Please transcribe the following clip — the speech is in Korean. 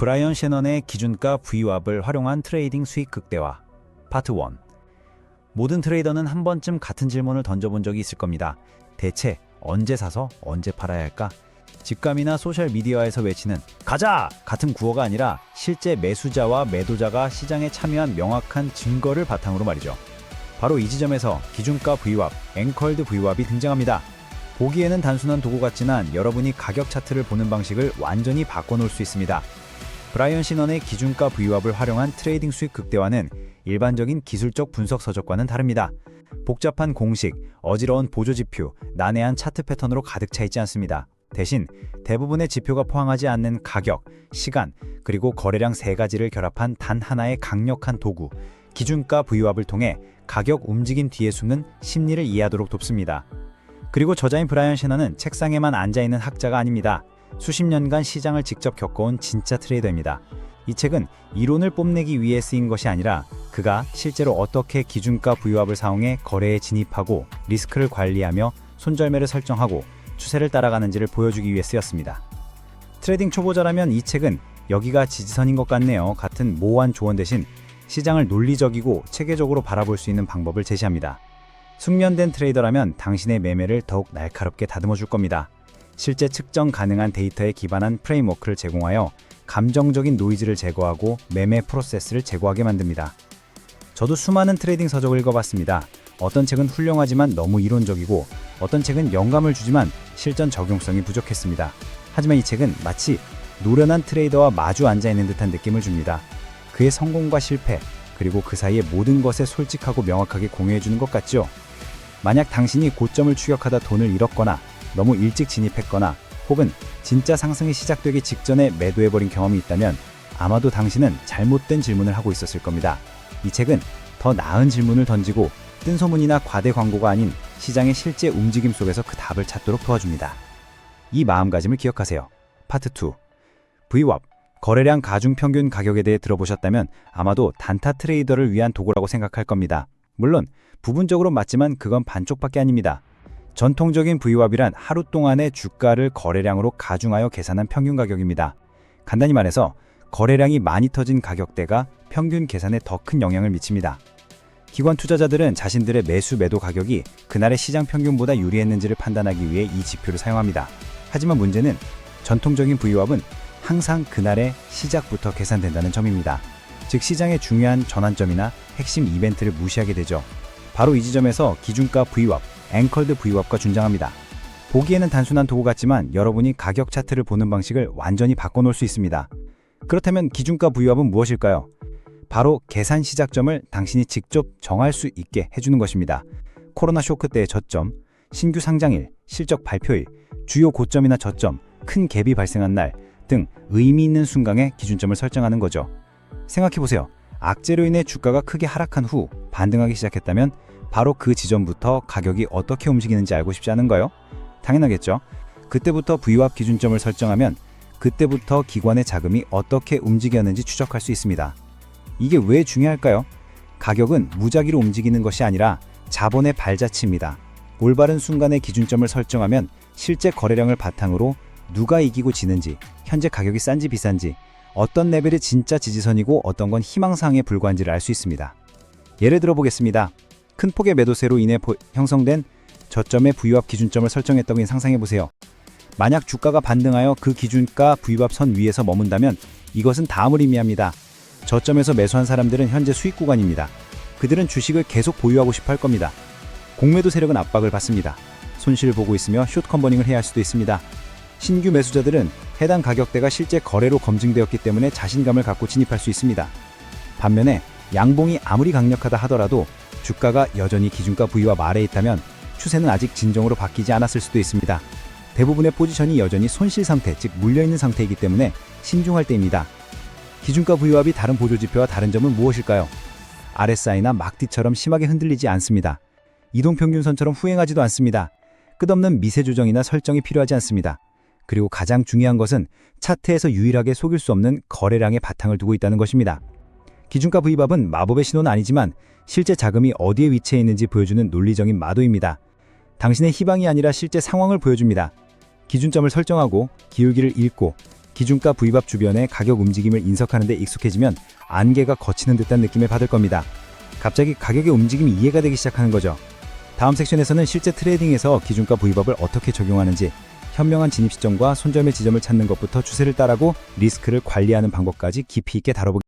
브라이언 셰넌의 기준가 VWAP을 활용한 트레이딩 수익 극대화 파트 1. 모든 트레이더는 한 번쯤 같은 질문을 던져본 적이 있을 겁니다. 대체 언제 사서 언제 팔아야 할까? 직감이나 소셜미디어에서 외치는 가자! 같은 구호가 아니라 실제 매수자와 매도자가 시장에 참여한 명확한 증거를 바탕으로 말이죠. 바로 이 지점에서 기준가 VWAP, 앵컬드 VWAP이 등장합니다. 보기에는 단순한 도구 같지만 여러분이 가격 차트를 보는 방식을 완전히 바꿔놓을 수 있습니다. 브라이언 시넌의 기준가 VWAP을 활용한 트레이딩 수익 극대화는 일반적인 기술적 분석 서적과는 다릅니다. 복잡한 공식, 어지러운 보조지표, 난해한 차트 패턴으로 가득 차 있지 않습니다. 대신 대부분의 지표가 포함하지 않는 가격, 시간, 그리고 거래량 세 가지를 결합한 단 하나의 강력한 도구, 기준가 VWAP을 통해 가격 움직임 뒤에 숨는 심리를 이해하도록 돕습니다. 그리고 저자인 브라이언 시넌은 책상에만 앉아있는 학자가 아닙니다. 수십 년간 시장을 직접 겪어온 진짜 트레이더입니다. 이 책은 이론을 뽐내기 위해 쓰인 것이 아니라 그가 실제로 어떻게 기준가 VWAP을 사용해 거래에 진입하고 리스크를 관리하며 손절매를 설정하고 추세를 따라가는지를 보여주기 위해 쓰였습니다. 트레이딩 초보자라면 이 책은 여기가 지지선인 것 같네요 같은 모호한 조언 대신 시장을 논리적이고 체계적으로 바라볼 수 있는 방법을 제시합니다. 숙련된 트레이더라면 당신의 매매를 더욱 날카롭게 다듬어 줄 겁니다. 실제 측정 가능한 데이터에 기반한 프레임워크를 제공하여 감정적인 노이즈를 제거하고 매매 프로세스를 제고하게 만듭니다. 저도 수많은 트레이딩 서적을 읽어봤습니다. 어떤 책은 훌륭하지만 너무 이론적이고 어떤 책은 영감을 주지만 실전 적용성이 부족했습니다. 하지만 이 책은 마치 노련한 트레이더와 마주 앉아있는 듯한 느낌을 줍니다. 그의 성공과 실패, 그리고 그 사이의 모든 것에 솔직하고 명확하게 공유해주는 것 같죠? 만약 당신이 고점을 추격하다 돈을 잃었거나 너무 일찍 진입했거나 혹은 진짜 상승이 시작되기 직전에 매도해버린 경험이 있다면 아마도 당신은 잘못된 질문을 하고 있었을 겁니다. 이 책은 더 나은 질문을 던지고 뜬소문이나 과대 광고가 아닌 시장의 실제 움직임 속에서 그 답을 찾도록 도와줍니다. 이 마음가짐을 기억하세요. 파트 2. VWAP, 거래량 가중평균 가격에 대해 들어보셨다면 아마도 단타 트레이더를 위한 도구라고 생각할 겁니다. 물론 부분적으로 맞지만 그건 반쪽밖에 아닙니다. 전통적인 VWAP이란 하루 동안의 주가를 거래량으로 가중하여 계산한 평균 가격입니다. 간단히 말해서 거래량이 많이 터진 가격대가 평균 계산에 더 큰 영향을 미칩니다. 기관 투자자들은 자신들의 매수 매도 가격이 그날의 시장 평균보다 유리했는지를 판단하기 위해 이 지표를 사용합니다. 하지만 문제는 전통적인 VWAP은 항상 그날의 시작부터 계산된다는 점입니다. 즉 시장의 중요한 전환점이나 핵심 이벤트를 무시하게 되죠. 바로 이 지점에서 기준가 VWAP, 앵컬드 VWAP가 등장합니다. 보기에는 단순한 도구 같지만 여러분이 가격 차트를 보는 방식을 완전히 바꿔놓을 수 있습니다. 그렇다면 기준가 VWAP은 무엇일까요? 바로 계산 시작점을 당신이 직접 정할 수 있게 해주는 것입니다. 코로나 쇼크 때의 저점, 신규 상장일, 실적 발표일, 주요 고점이나 저점, 큰 갭이 발생한 날 등 의미 있는 순간에 기준점을 설정하는 거죠. 생각해보세요. 악재로 인해 주가가 크게 하락한 후 반등하기 시작했다면 바로 그 지점부터 가격이 어떻게 움직이는지 알고 싶지 않은가요? 당연하겠죠. 그때부터 VWAP 기준점을 설정하면 그때부터 기관의 자금이 어떻게 움직였는지 추적할 수 있습니다. 이게 왜 중요할까요? 가격은 무작위로 움직이는 것이 아니라 자본의 발자취입니다. 올바른 순간에 기준점을 설정하면 실제 거래량을 바탕으로 누가 이기고 지는지, 현재 가격이 싼지 비싼지, 어떤 레벨이 진짜 지지선이고 어떤 건 희망사항에 불과한지를 알 수 있습니다. 예를 들어 보겠습니다. 큰 폭의 매도세로 인해 형성된 저점의 VWAP 기준점을 설정했다고 상상해보세요. 만약 주가가 반등하여 그 기준가 VWAP 선 위에서 머문다면 이것은 다음을 의미합니다. 저점에서 매수한 사람들은 현재 수익 구간입니다. 그들은 주식을 계속 보유하고 싶어 할 겁니다. 공매도 세력은 압박을 받습니다. 손실을 보고 있으며 숏 컨버닝을 해야 할 수도 있습니다. 신규 매수자들은 해당 가격대가 실제 거래로 검증되었기 때문에 자신감을 갖고 진입할 수 있습니다. 반면에 양봉이 아무리 강력하다 하더라도 주가가 여전히 기준가 VWAP 아래에 있다면 추세는 아직 진정으로 바뀌지 않았을 수도 있습니다. 대부분의 포지션이 여전히 손실 상태, 즉 물려있는 상태이기 때문에 신중할 때입니다. 기준가 VWAP이 다른 보조지표와 다른 점은 무엇일까요? RSI나 막디처럼 심하게 흔들리지 않습니다. 이동평균선처럼 후행하지도 않습니다. 끝없는 미세 조정이나 설정이 필요하지 않습니다. 그리고 가장 중요한 것은 차트에서 유일하게 속일 수 없는 거래량의 바탕을 두고 있다는 것입니다. 기준가 VWAP은 마법의 신호는 아니지만 실제 자금이 어디에 위치해 있는지 보여주는 논리적인 마도입니다. 당신의 희망이 아니라 실제 상황을 보여줍니다. 기준점을 설정하고 기울기를 읽고 기준가 V밥 주변에 가격 움직임을 인석하는 데 익숙해지면 안개가 걷히는 듯한 느낌을 받을 겁니다. 갑자기 가격의 움직임이 이해가 되기 시작하는 거죠. 다음 섹션에서는 실제 트레이딩에서 기준가 V밥을 어떻게 적용하는지, 현명한 진입 시점과 손절매 지점을 찾는 것부터 추세를 따라고 리스크를 관리하는 방법까지 깊이 있게 다뤄보겠습니다.